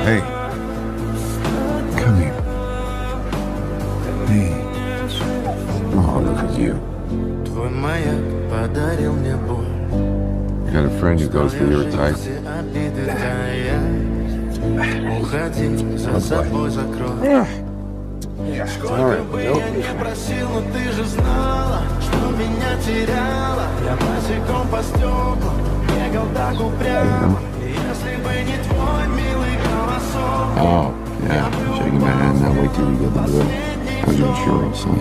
Hey. Come here. Hey. Oh, look at you. Твой маяк подарил мне боль. You got a friend who goes through your type. Уходи, за собой закрой. Сколько бы я не просил, но ты же знала, что меня теряла. Я босиком по стеклам бегал так упрямо. Если бы не твой милый голосок. Oh, yeah. Shaking my hand. Now wait till you get the bill. How's your insurance, son?